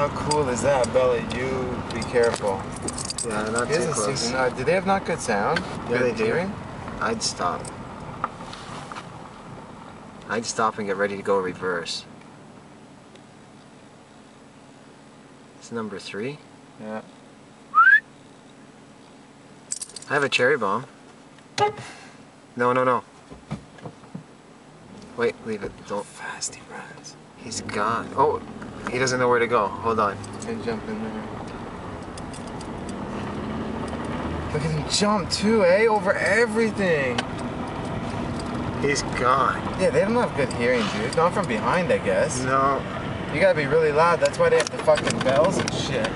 How cool is that, Bella? You be careful. Yeah, not too close. Do they have not good sound? Yeah, good they do. hearing? I'd stop. I'd stop and get ready to go reverse. It's number 3. Yeah. I have a cherry bomb. No, no, no. Wait, leave it. Don't. Fast he runs. He's gone. Oh, he doesn't know where to go. Hold on. He's gonna jump in there. Look at him jump too, eh? Over everything. He's gone. Yeah, they don't have good hearing, dude. Not from behind, I guess. No. You gotta be really loud. That's why they have the fucking bells and shit.